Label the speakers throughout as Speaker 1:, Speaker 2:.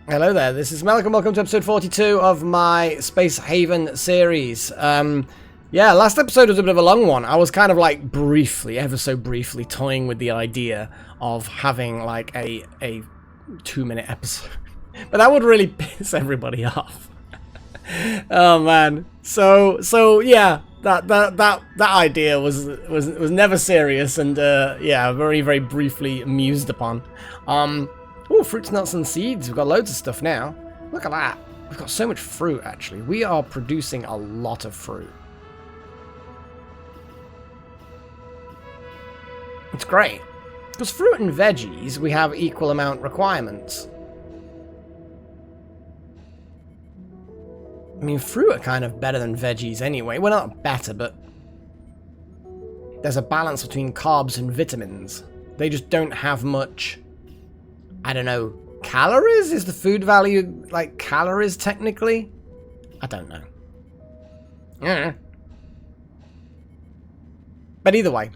Speaker 1: Hello there, this is Malik and welcome to episode 42 of my Space Haven series. Yeah, last episode was a bit of a long one. I was kind of like briefly, ever so briefly, toying with the idea of having like a 2-minute episode. But that would really piss everybody off. Oh man. So yeah, that idea was never serious and yeah, very, very briefly mused upon. Oh, fruits, nuts, and seeds. We've got loads of stuff now. Look at that. We've got so much fruit, actually. We are producing a lot of fruit. It's great. Because fruit and veggies, we have equal amount requirements. I mean, fruit are kind of better than veggies anyway. Well, not better, but there's a balance between carbs and vitamins. They just don't have much... I don't know, calories? Is the food value like calories technically? I don't know. But either way,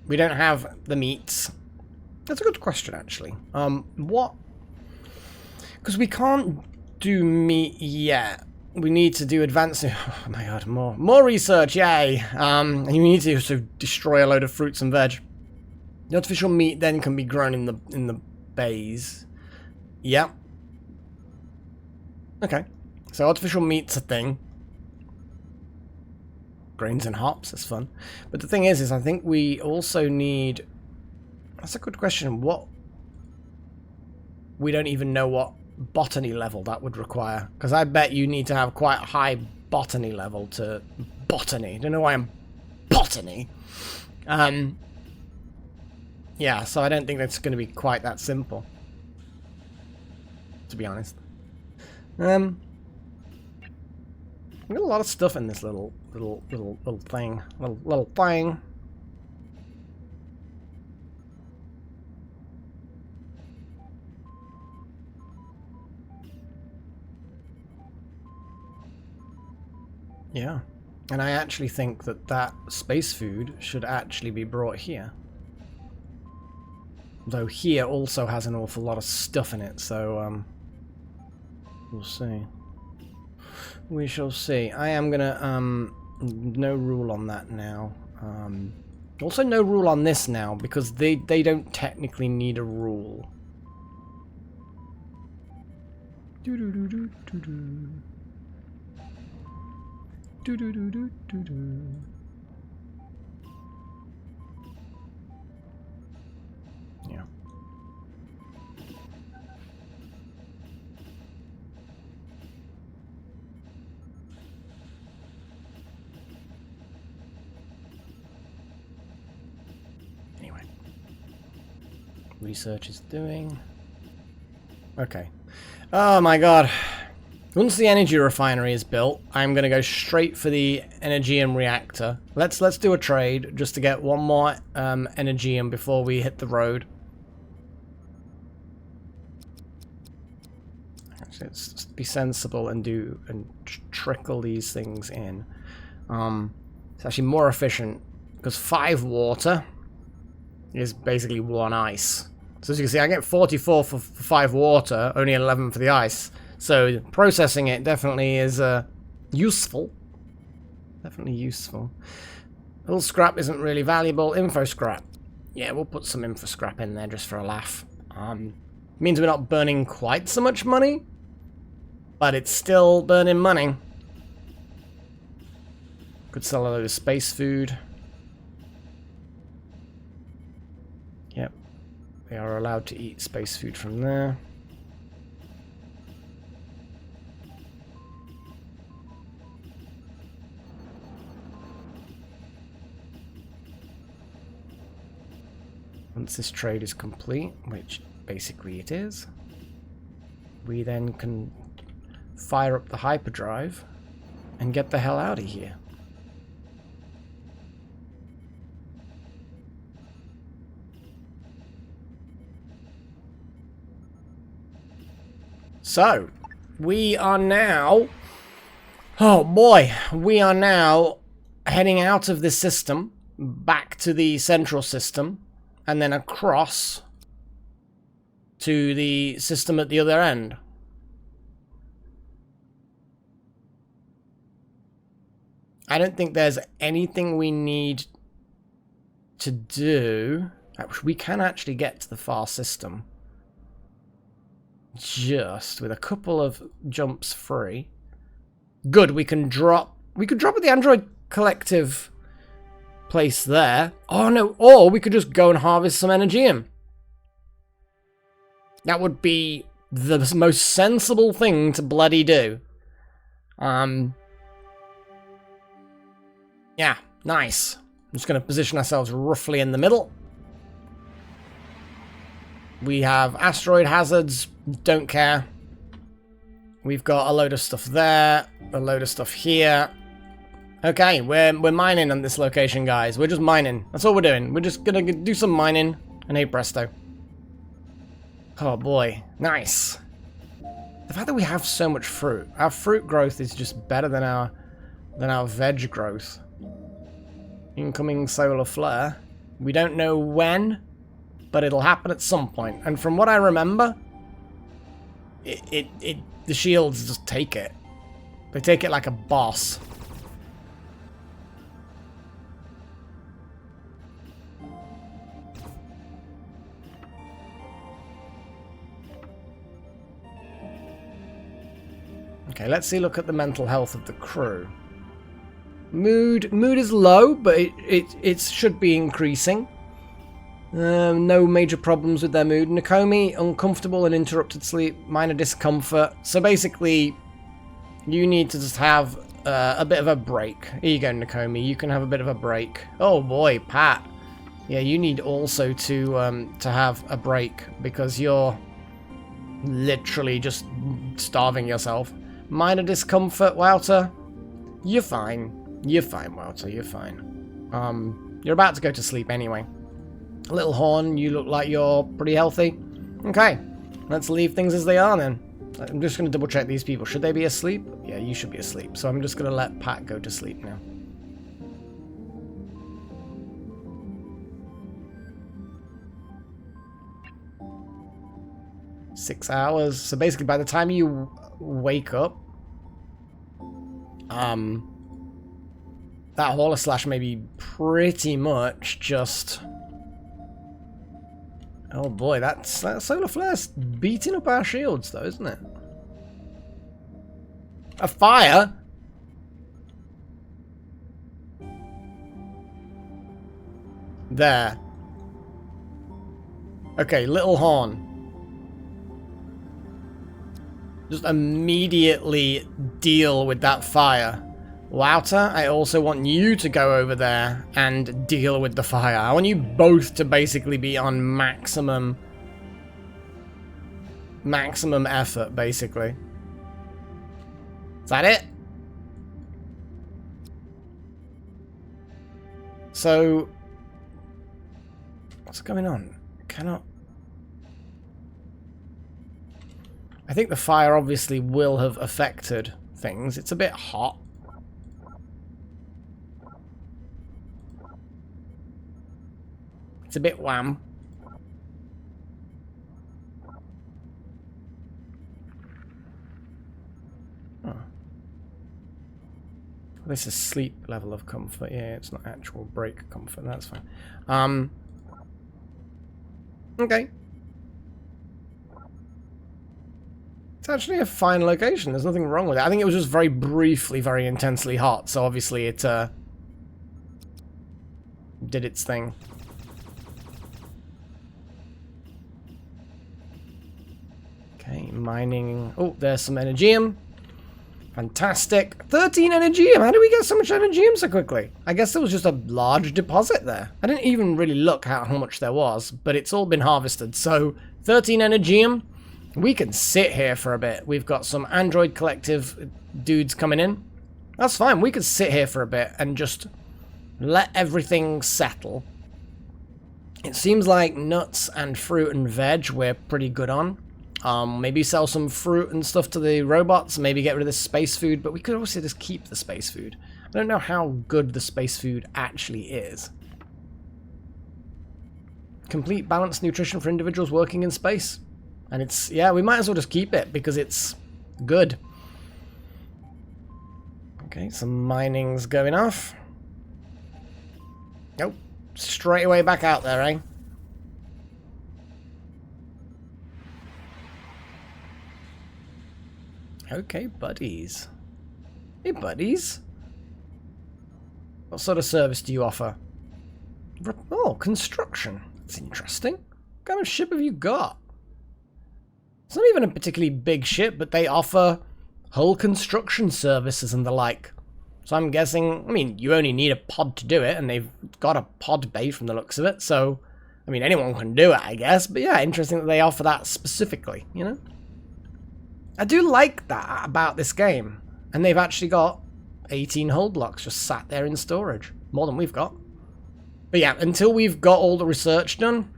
Speaker 1: we don't have the meats. That's a good question actually. What? Because we can't do meat yet. We need to do advanced. Oh my god, more research, yay! And you need to also destroy a load of fruits and veg. The artificial meat then can be grown in the bays. Yep. Okay. So artificial meat's a thing. Grains and hops, that's fun. But the thing is I think we also need... That's a good question. What... We don't even know what botany level that would require. Because I bet you need to have quite a high botany level to... Botany. Don't know why I'm... Botany. Yeah, so I don't think that's going to be quite that simple, to be honest. We got a lot of stuff in this little thing, little thing. Yeah, and I actually think that space food should actually be brought here. Though here also has an awful lot of stuff in it, so we'll see. We shall see. I am gonna no rule on that now. Also no rule on this now because they don't technically need a rule. Do do do do do do. Do do do do do do. Yeah. Anyway. Research is doing. Okay. Oh my god. Once the energy refinery is built, I'm going to go straight for the Energium reactor. Let's do a trade just to get one more Energium before we hit the road. Actually, let's just be sensible and trickle these things in. It's actually more efficient because 5 water is basically 1 ice. So as you can see, I get 44 for 5 water, only 11 for the ice. So processing it definitely is useful. Definitely useful. Little scrap isn't really valuable. Info scrap. Yeah, we'll put some info scrap in there just for a laugh. Means we're not burning quite so much money, but it's still burning money. Could sell a load of space food. Yep. They are allowed to eat space food from there. Once this trade is complete, which basically it is, we then can fire up the hyperdrive and get the hell out of here. So, we are now... Oh boy, we are now heading out of this system, back to the central system, and then across to the system at the other end. I don't think there's anything we need to do. We can actually get to the far system. Just with a couple of jumps free. Good, we can drop... We could drop at the Android Collective place there. Oh no, or we could just go and harvest some Energium. That would be the most sensible thing to bloody do. Yeah, nice. I'm just going to position ourselves roughly in the middle. We have asteroid hazards, don't care. We've got a load of stuff there, a load of stuff here. Okay, we're mining on this location, guys. We're just mining. That's all we're doing. We're just going to do some mining, and hey presto. Oh boy, nice. The fact that we have so much fruit. Our fruit growth is just better than our veg growth. Incoming solar flare. We don't know when, but it'll happen at some point. And from what I remember, the shields just take it. They take it like a boss. Okay, let's see. Look at the mental health of the crew. Mood is low, but it should be increasing. No major problems with their mood. Nakomi, uncomfortable and interrupted sleep, minor discomfort. So basically, you need to just have a bit of a break. Here you go, Nakomi. You can have a bit of a break. Oh boy, Pat. Yeah, you need also to have a break because you're literally just starving yourself. Minor discomfort, Wouter. You're fine. You're fine, Wouter. You're fine. You're about to go to sleep anyway. Little Horn, you look like you're pretty healthy. Okay, let's leave things as they are then. I'm just going to double check these people. Should they be asleep? Yeah, you should be asleep. So I'm just going to let Pat go to sleep now. Six hours. So basically by the time you wake up, that Hauler Slash may be pretty much just... Oh boy, that solar flare's beating up our shields though, isn't it? A fire? There. Okay, Little Horn. Just immediately deal with that fire. Wouter, I also want you to go over there and deal with the fire. I want you both to basically be on maximum effort, basically. Is that it? So, what's going on? Cannot... I think the fire obviously will have affected things. It's a bit hot. It's a bit wham. Oh. This is sleep level of comfort. Yeah, it's not actual break comfort. That's fine. Okay. It's actually a fine location. There's nothing wrong with it. I think it was just very briefly, very intensely hot. So obviously it did its thing. Okay, mining. Oh, there's some Energium. Fantastic. 13 Energium. How did we get so much Energium so quickly? I guess there was just a large deposit there. I didn't even really look at how much there was, but it's all been harvested. So, 13 Energium. We can sit here for a bit. We've got some Android Collective dudes coming in. That's fine. We could sit here for a bit and just let everything settle. It seems like nuts and fruit and veg we're pretty good on. Maybe sell some fruit and stuff to the robots. Maybe get rid of the space food. But we could also just keep the space food. I don't know how good the space food actually is. Complete balanced nutrition for individuals working in space. And it's, yeah, we might as well just keep it because it's good. Okay, some mining's going off. Nope. Straight away back out there, eh? Okay, buddies. Hey, buddies. What sort of service do you offer? Oh, construction. That's interesting. What kind of ship have you got? It's not even a particularly big ship, but they offer hull construction services and the like. So I'm guessing, I mean, you only need a pod to do it, and they've got a pod bay from the looks of it, so, I mean, anyone can do it, I guess. But yeah, interesting that they offer that specifically, you know? I do like that about this game. And they've actually got 18 hull blocks just sat there in storage. More than we've got. But yeah, until we've got all the research done.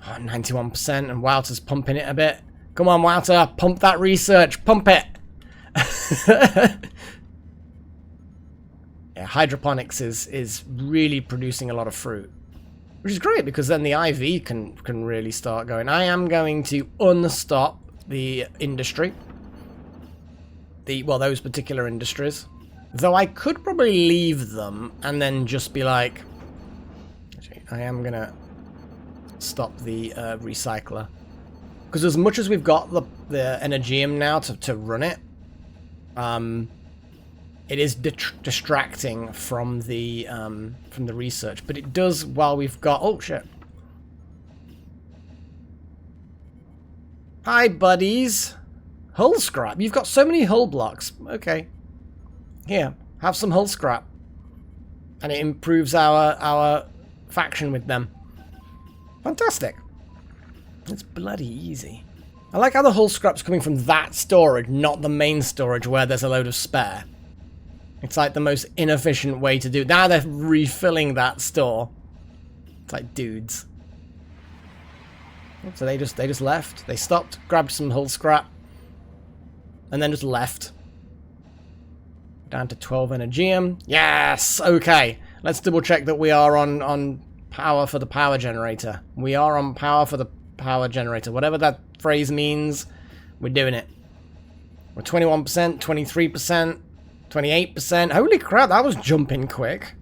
Speaker 1: Oh, 91%, and Wouter's pumping it a bit. Come on, Wouter, pump that research. Pump it. Yeah, hydroponics is really producing a lot of fruit. Which is great, because then the IV can really start going. I am going to unstop the industry. Well, those particular industries. Though I could probably leave them and then just be like... Actually, I am going to stop the recycler. Because as much as we've got the Energium now to run it, it is distracting from the research. But it does while we've got... Oh, shit. Hi, buddies. Hull scrap. You've got so many hull blocks. Okay. Here, have some hull scrap. And it improves our faction with them. Fantastic. It's bloody easy. I like how the hull scrap's coming from that storage, not the main storage where there's a load of spare. It's like the most inefficient way to do it. Now they're refilling that store. It's like, dudes. So they just left. They stopped, grabbed some hull scrap, and then just left. Down to 12 Energium. Yes! Okay. Let's double check that we are on power for the power generator. We are on power for the power generator. Whatever that phrase means, we're doing it. We're 21%, 23%, 28%. Holy crap, that was jumping quick.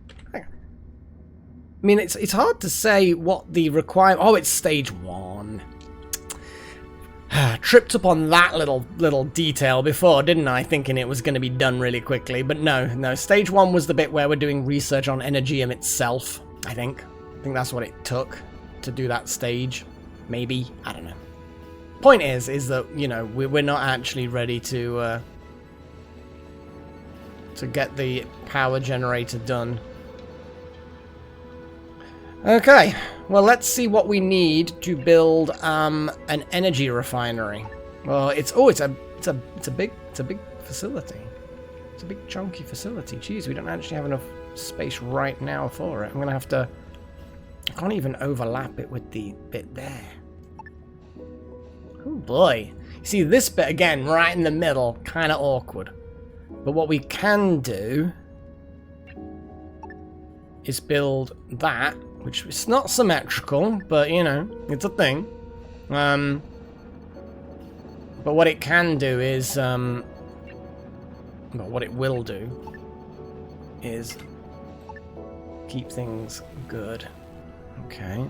Speaker 1: I mean, it's hard to say what the requirement... Oh, it's stage 1. Tripped up on that little detail before, didn't I? Thinking it was going to be done really quickly. But no. Stage 1 was the bit where we're doing research on Energium itself, I think. I think that's what it took to do that stage. Maybe. I don't know. Point is that, you know, we're not actually ready to get the power generator done. Okay, well, let's see what we need to build an energy refinery. Well, it's a big facility. It's a big chunky facility. Jeez, we don't actually have enough space right now for it. I'm gonna have to... I can't even overlap it with the bit there. Oh boy. You see this bit again, right in the middle, kind of awkward. But what we can do is build that, which is not symmetrical, but you know, it's a thing. But what it can do is, well, what it will do is keep things good. Okay.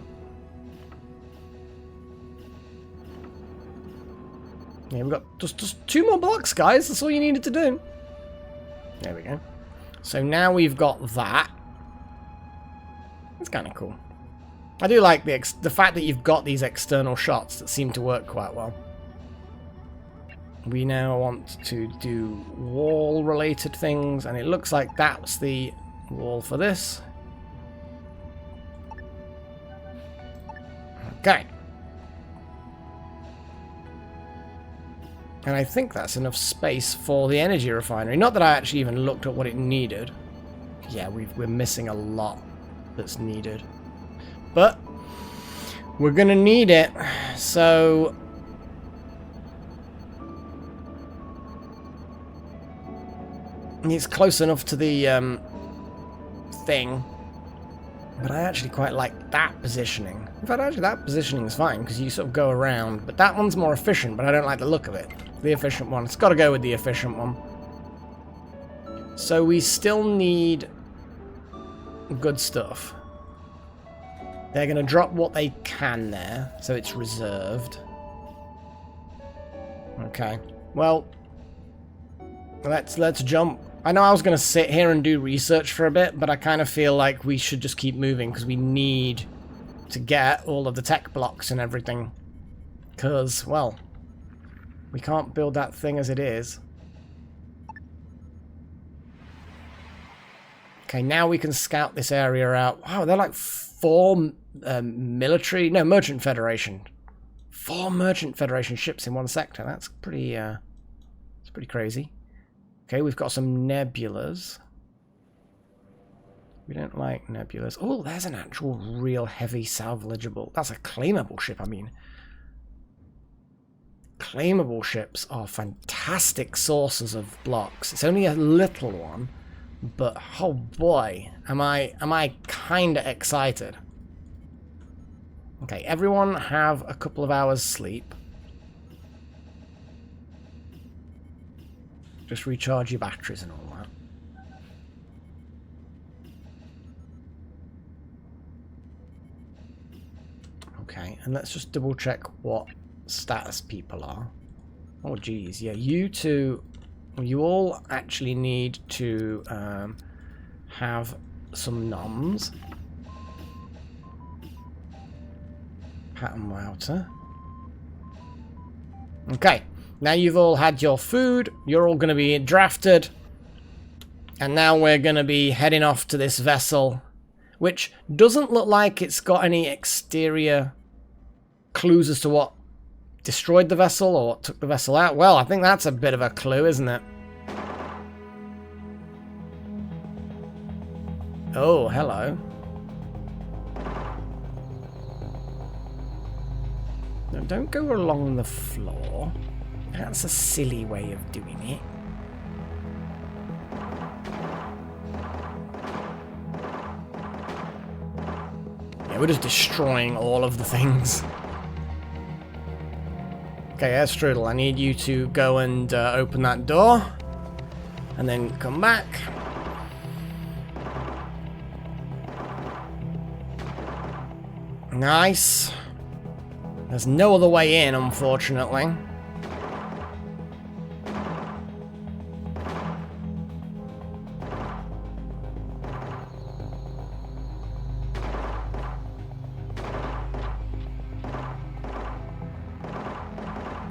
Speaker 1: Yeah, we've got just 2 more blocks, guys. That's all you needed to do. There we go. So now we've got that. It's kind of cool. I do like the fact that you've got these external shots that seem to work quite well. We now want to do wall-related things, and it looks like that's the wall for this. Okay. And I think that's enough space for the energy refinery. Not that I actually even looked at what it needed. Yeah, we're missing a lot that's needed. But we're going to need it. So it's close enough to the thing But I actually quite like that positioning. In fact, actually that positioning is fine, because you sort of go around. But that one's more efficient, but I don't like the look of it. The efficient one. It's got to go with the efficient one. So we still need good stuff. They're going to drop what they can there, so it's reserved. Okay. Well, let's jump. I know I was going to sit here and do research for a bit, but I kind of feel like we should just keep moving because we need to get all of the tech blocks and everything. Because, well, we can't build that thing as it is. Okay, now we can scout this area out. Wow, they're like 4 military... No, Merchant Federation. 4 Merchant Federation ships in one sector. That's pretty, it's pretty crazy. Okay, we've got some nebulas. We don't like nebulas. Oh, there's an actual real heavy salvageable. That's a claimable ship, I mean. Claimable ships are fantastic sources of blocks. It's only a little one, but oh boy, am I kind of excited. Okay, everyone have a couple of hours sleep. Just recharge your batteries and all that. Okay, and let's just double check what status people are. Oh geez, yeah, you two, you all actually need to have some noms. Pattern router. Okay. Now you've all had your food, you're all going to be drafted, and now we're going to be heading off to this vessel, which doesn't look like it's got any exterior clues as to what destroyed the vessel or what took the vessel out. Well, I think that's a bit of a clue, isn't it? Oh, hello. No, don't go along the floor. That's a silly way of doing it. Yeah, we're just destroying all of the things. Okay, Strudel, I need you to go and open that door. And then come back. Nice. There's no other way in, unfortunately.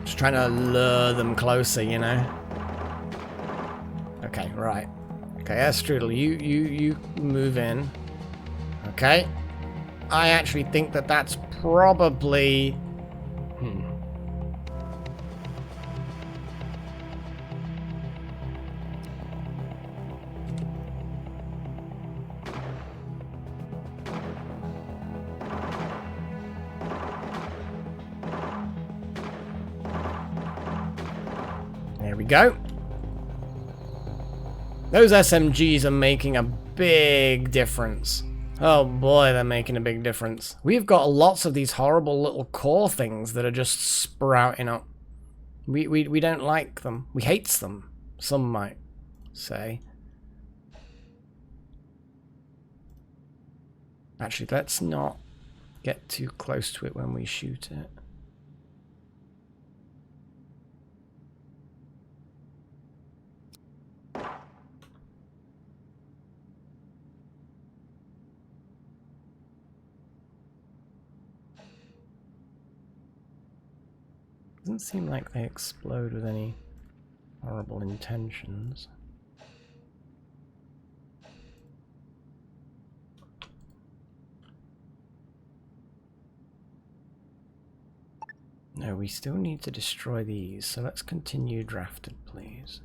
Speaker 1: Just trying to lure them closer, you know. Okay, right. Okay, Strudel, you move in. Okay. I actually think that that's probably... There we go. Those SMGs are making a big difference. Oh boy, they're making a big difference. We've got lots of these horrible little core things that are just sprouting up. We don't like them. We hate them, some might say. Actually, let's not get too close to it when we shoot it. Doesn't seem like they explode with any horrible intentions. No, we still need to destroy these, so let's continue drafted, please.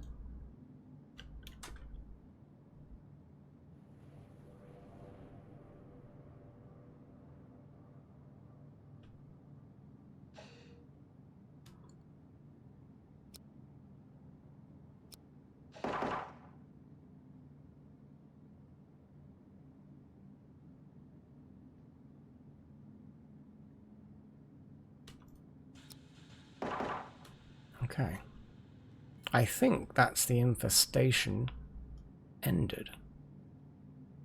Speaker 1: Okay. I think that's the infestation ended.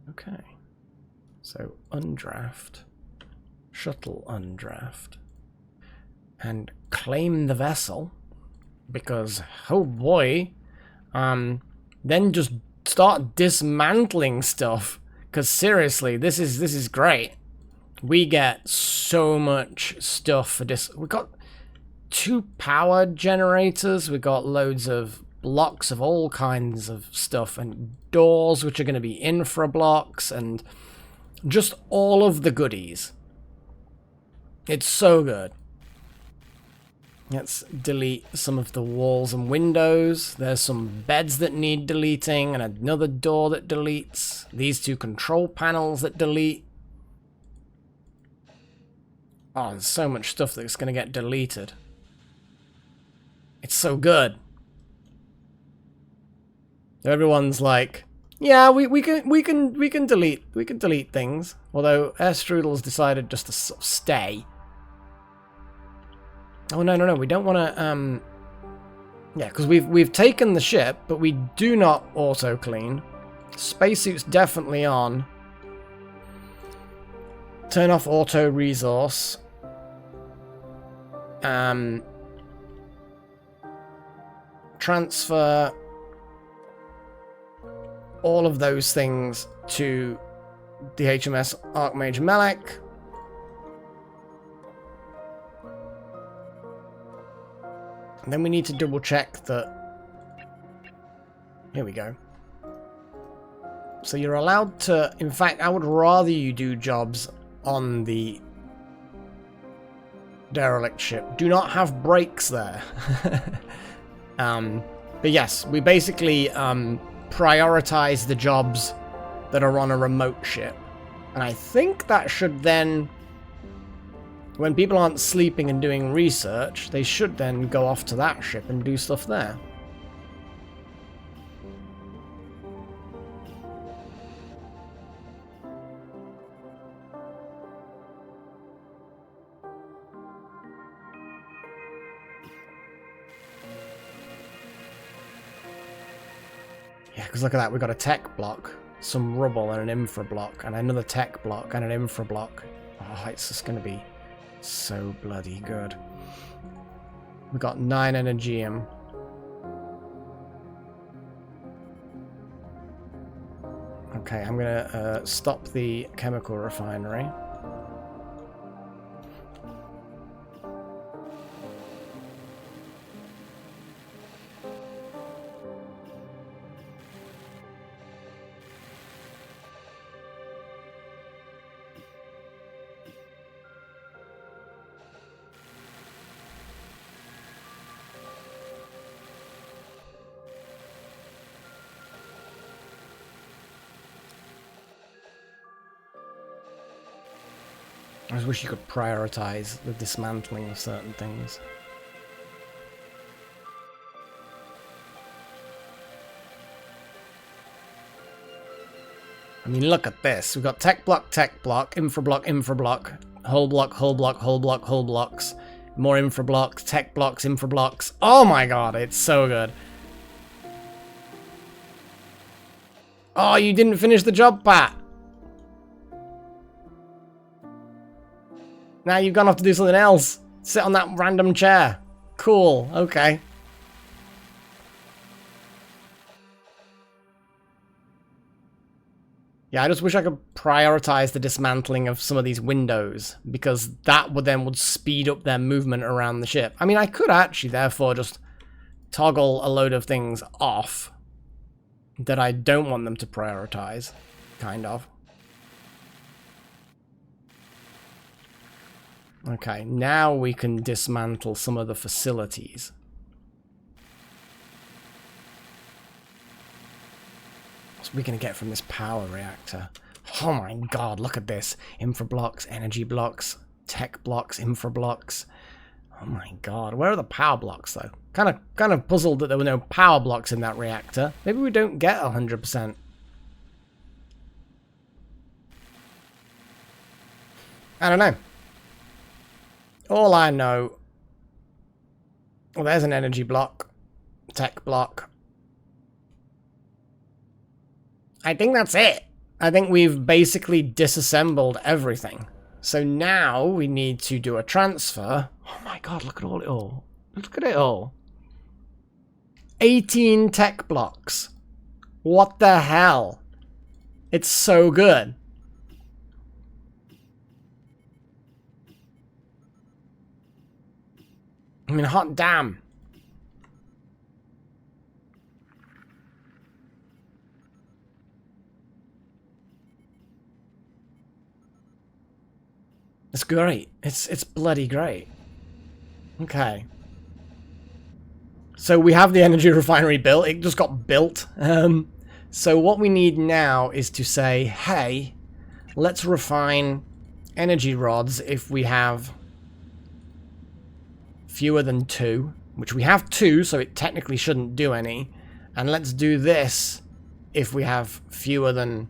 Speaker 1: Okay. So, undraft. Shuttle undraft. And claim the vessel. Because, oh boy. Then just start dismantling stuff. Because seriously, this is great. We get so much stuff for this. We got 2 power generators. We got loads of blocks of all kinds of stuff, and doors which are going to be infra blocks, and just all of the goodies. It's so good. Let's delete some of the walls and windows. There's some beds that need deleting, and another door that deletes. These 2 control panels that delete. Oh, there's so much stuff that's going to get deleted. It's so good. Everyone's like, yeah, we can delete things. Although Air Strudel's decided just to stay. Oh no, we don't want to yeah, because we've taken the ship, but we do not auto clean. Spacesuit's definitely on. Turn off auto resource. Transfer all of those things to the HMS Archmage Melek. And then we need to double check that... Here we go. So you're allowed to... In fact, I would rather you do jobs on the derelict ship. Do not have brakes there. But yes, we basically prioritize the jobs that are on a remote ship. And I think that should then... When people aren't sleeping and doing research, they should then go off to that ship and do stuff there. Yeah, because look at that, we've got a tech block, some rubble and an infra block, and another tech block and an infra block. Oh, it's just going to be so bloody good. We've got 9 Energium. Okay, I'm going to stop the chemical refinery. I just wish you could prioritize the dismantling of certain things. I mean, look at this. We've got tech block, infra block, hull block, hull block, hull block, hull blocks, more infra blocks, tech blocks, infra blocks. Oh my god, it's so good. Oh, you didn't finish the job, Pat. Now you've gone off to do something else. Sit on that random chair. Cool, okay. Yeah, I just wish I could prioritize the dismantling of some of these windows, because that would speed up their movement around the ship. I mean, I could actually, therefore, just toggle a load of things off that I don't want them to prioritize, kind of. Okay, now we can dismantle some of the facilities. What are we going to get from this power reactor? Oh my god, look at this. Infra blocks, energy blocks, tech blocks, infra blocks. Oh my god, where are the power blocks though? Kind of puzzled that there were no power blocks in that reactor. Maybe we don't get 100%. I don't know. All I know Well, there's an energy block. Tech block. I think that's it. I think we've basically disassembled everything. So now we need to do a transfer. Oh my god, look at it all. Look at it all. 18 tech blocks. What the hell? It's so good. I mean, hot damn. It's great. It's bloody great. Okay. So we have the energy refinery built. It just got built. So what we need now is to say, hey, let's refine energy rods if we have fewer than 2, which we have 2, so it technically shouldn't do any. And let's do this if we have fewer than,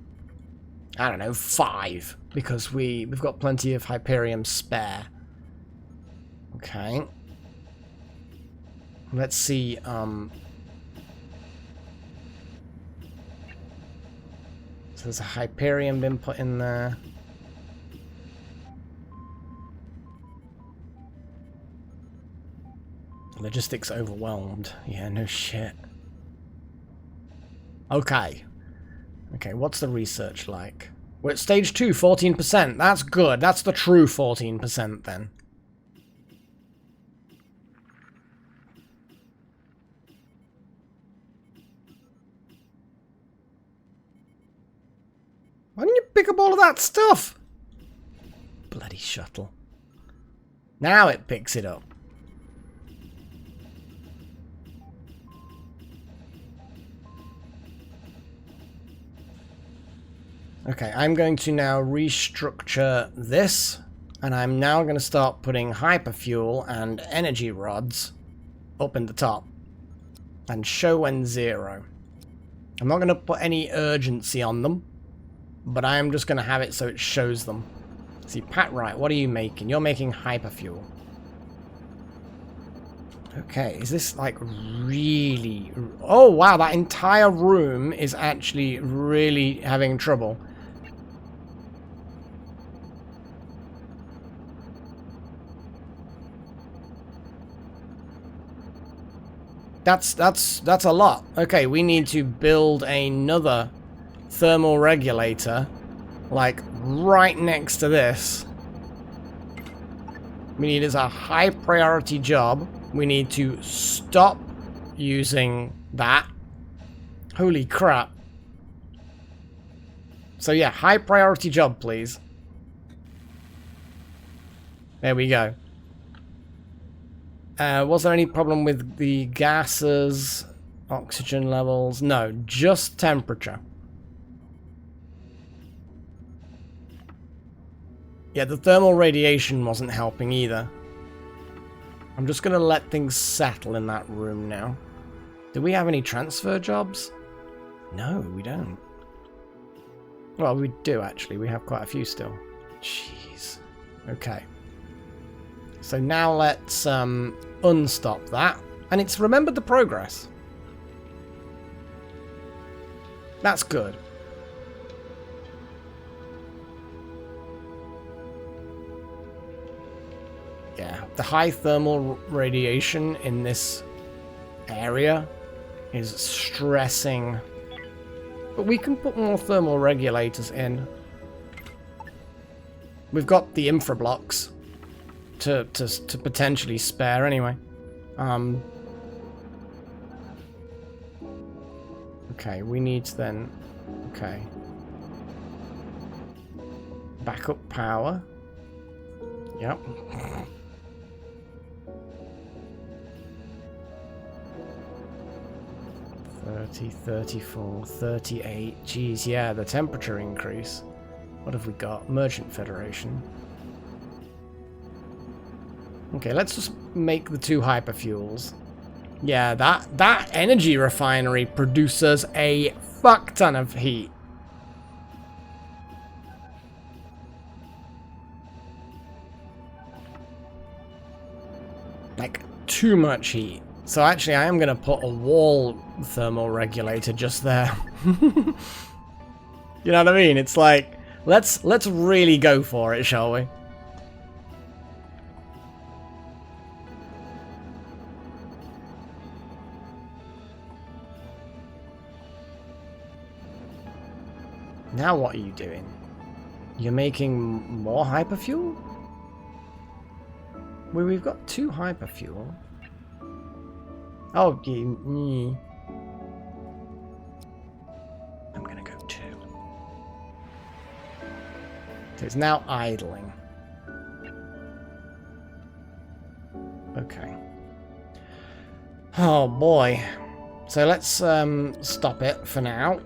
Speaker 1: I don't know, 5, because we've got plenty of Hyperium spare. Okay. Let's see, so there's a Hyperium been put in there. Logistics overwhelmed. Yeah, no shit. Okay. Okay, what's the research like? We're at stage 2, 14%. That's good. That's the true 14% then. Why didn't you pick up all of that stuff? Bloody shuttle. Now it picks it up. Okay, I'm going to now restructure this, and I'm now going to start putting hyperfuel and energy rods up in the top, and show when 0. I'm not going to put any urgency on them, but I'm just going to have it so it shows them. See, Pat Wright, what are you making? You're making hyperfuel. Okay, is this like really... Oh wow, that entire room is actually really having trouble. That's a lot. Okay, we need to build another thermal regulator, like right next to this. We need as a high priority job. We need to stop using that. Holy crap. So yeah, high priority job, please. There we go. Was there any problem with the gases, oxygen levels? No, just temperature. Yeah, the thermal radiation wasn't helping either. I'm just going to let things settle in that room now. Do we have any transfer jobs? No, we don't. Well, we do actually. We have quite a few still. Jeez. Okay. So now let's unstop that. And it's remembered the progress. That's good. Yeah, the high thermal radiation in this area is stressing. But we can put more thermal regulators in. We've got the infra blocks to potentially spare anyway. Okay, we need to then... Okay. Backup power. Yep. $30, $34, $38. Geez, yeah, the temperature increase. What have we got? Merchant Federation. Okay, let's just make the 2 hyperfuels. Yeah, that energy refinery produces a fuck ton of heat. Like, too much heat. So actually I am going to put a wall thermal regulator just there. You know what I mean? It's like, let's really go for it, shall we? Now what are you doing? You're making more hyperfuel? Well, we've got 2 hyperfuel. Oh, I'm gonna go 2. So it's now idling. Okay. Oh boy. So let's stop it for now.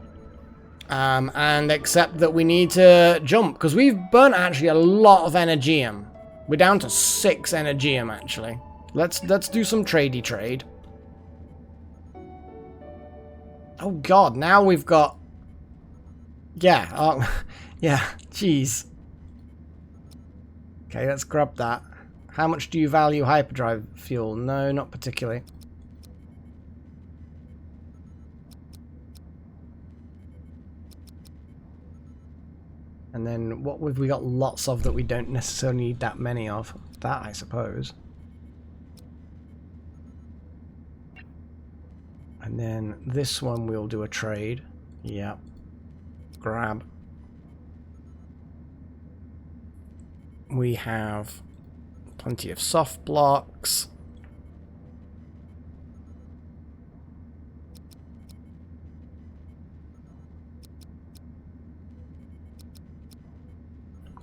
Speaker 1: And accept that we need to jump, because we've burnt actually a lot of energium. We're down to 6 energium actually. Let's do some tradey trade. Oh god, now we've got... Yeah, yeah, jeez. Okay, let's grab that. How much do you value hyperdrive fuel? No, not particularly. And then what have we got lots of that we don't necessarily need that many of? That, I suppose. And then this one we'll do a trade. Yep. Grab. We have plenty of soft blocks.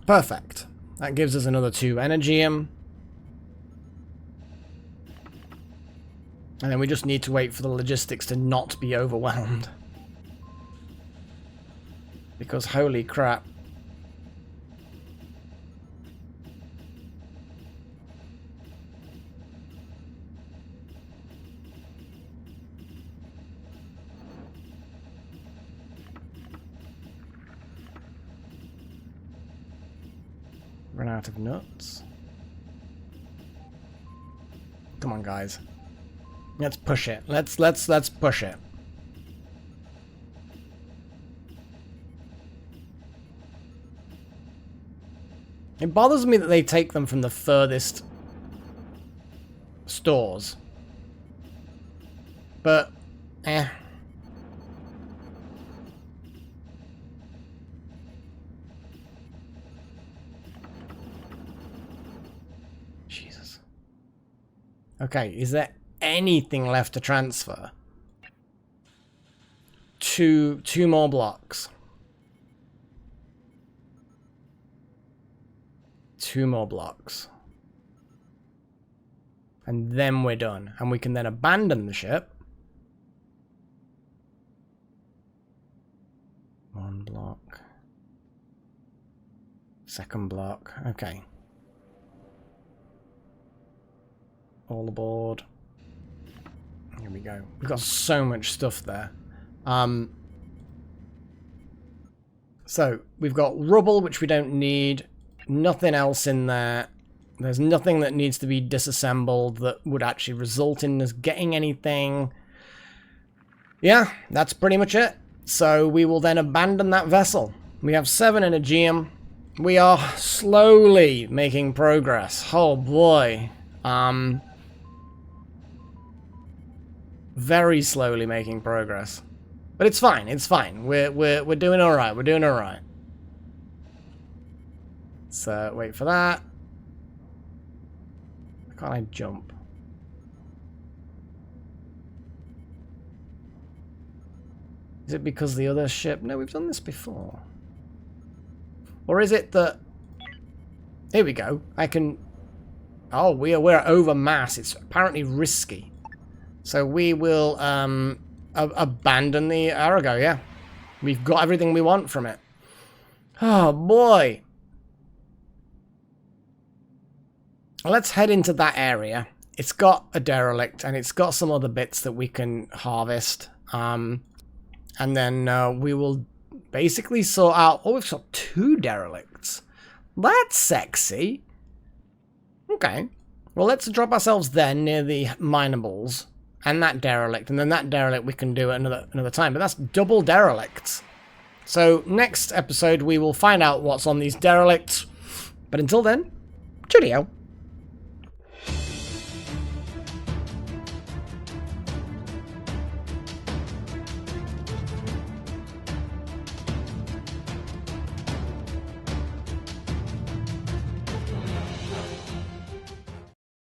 Speaker 1: Perfect. That gives us another 2 energium. And then we just need to wait for the logistics to not be overwhelmed. Because holy crap. Run out of nuts. Come on, guys. Let's push it. Let's push it. It bothers me that they take them from the furthest stores. But, eh. Jesus. Okay, is there anything left to transfer? 2 more blocks. 2 more blocks. And then we're done. And we can then abandon the ship. 1 block. 2nd block. Okay. All aboard. Here we go. We've got so much stuff there. So, we've got rubble, which we don't need. Nothing else in there. There's nothing that needs to be disassembled that would actually result in us getting anything. Yeah, that's pretty much it. So, we will then abandon that vessel. We have 7 energium. We are slowly making progress. Oh boy. Very slowly making progress. But it's fine, it's fine. We're doing alright, we're doing alright. So, wait for that. Why can't I jump? Is it because the other ship... No, we've done this before. Or is it that... Here we go. I can... Oh, we're over mass. It's apparently risky. So we will abandon the Arago, yeah. We've got everything we want from it. Oh, boy. Let's head into that area. It's got a derelict, and it's got some other bits that we can harvest. And then we will basically sort out... Oh, we've got 2 derelicts. That's sexy. Okay. Well, let's drop ourselves then near the minables and that derelict, and then that derelict we can do at another time. But that's double derelicts. So next episode we will find out what's on these derelicts. But until then, cheerio.